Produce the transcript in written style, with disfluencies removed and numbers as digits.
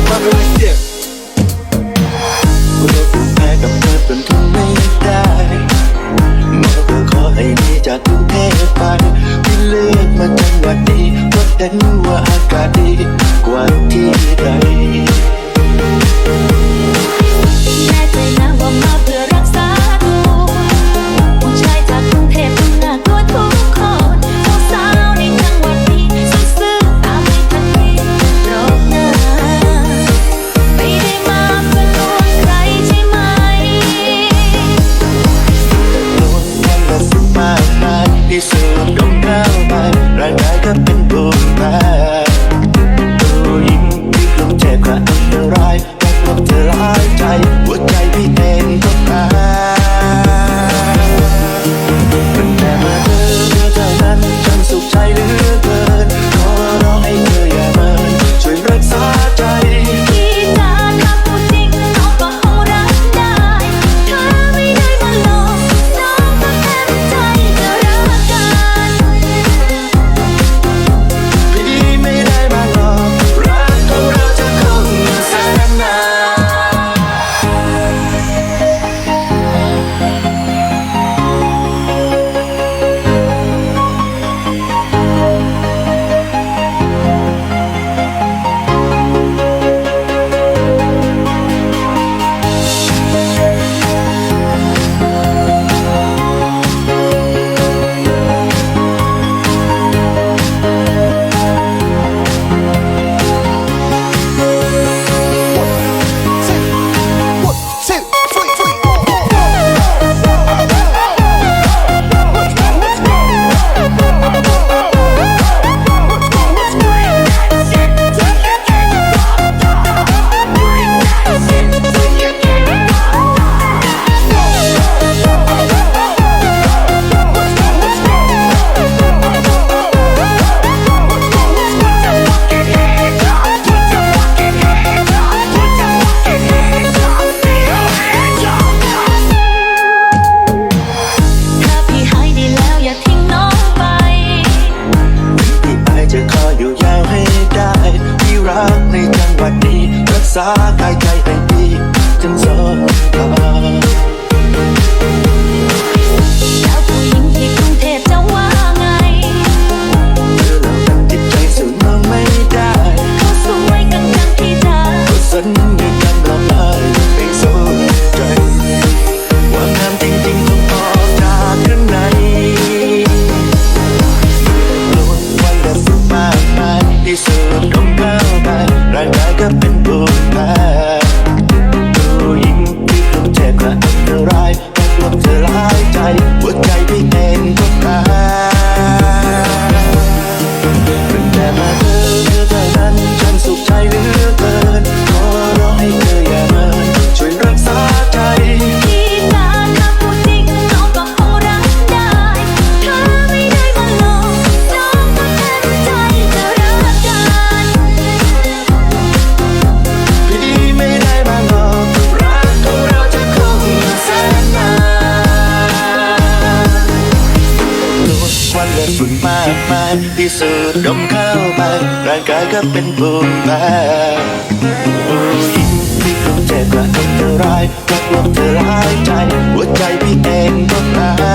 มาเลยเด็กกูโดนผูกแพ้กับเธอจนทนไม่ได้เมื่อเธอขอให้หนีจากกรุงเทพไปพี่เลือกมาจังหวัดนี้เพราะเห็นว่าอากาศดีกว่าที่ใดแน่ใจนะว่ามาเพื่อรักษาตัวผู้ชายจากกรุงเทพมันน่ากลัวทุกคนสาวๆในจังหวัดนี้ซื่อๆตามไม่ทันทีหรอกนะไม่ได้มาเพื่อลวงใครใช่ไหมโดนวันละสุดมากมายที่สูดดมเข้าไปร่างกายก็เป็นภูมิแพ้ผู้หญิงที่กลุ่มเจ็บกับอันตรายรักเธอหลายใจหัวใจพี่เองก็แพ้ตั้งแต่เมื่อเธอนั้นฉันสุขใจเหลือเกินขอร้องให้เธออย่าเมินช่วยรักษาใจพี่จ๋าถ้าพูดจริงน้องก็คงรักได้ถ้าไม่ได้มาหลอกน้องก็แค่ใจจะรักกันพี่ไม่ได้มาหลอกรักของเราจะคงแสนนานรักษากายใจให้ดีจนสมตาแล้วผู้หญิงที่กรุงเทพจะว่าไงเธอเหล่านั้นจิตใจสู้น้องไม่ได้เขาสวยกันจังที่จ๋าก็สัญญากันเราเลยไม่สนใจว่างามจริงๆต้องออกจากข้างในล้วนวันละสุดมากมายที่สูดดมเข้าไปร่างกายก็เป็นภูมิแพ้ผู้หญิงที่กลุ่มเจ็บกับอันตรายรักเธอหลายใจหัวใจพี่เองก็แพ้ตั้งแต่มาเธอนั้นฉันสุขใจเหลือเกินขอร้องให้เธออย่าเมินช่วยรักษาใจพี่จ๋าถ้าพูดจริงน้องก็คงรักได้ถ้าไม่ได้มาหลอกน้องก็แค่ใจจะรักกันพี่ไม่ได้มาหลอกรักของเราจะคงแสนนานโดนวันละฝุ่นมากมายที่สูดดมเข้าไปร่างกายก็เป็นภูมิแพ้ผู้หญิงที่กลุ่มเจ็บกับอันตรายรักเธอหลายใจหัวใจพี่เองก็แพ้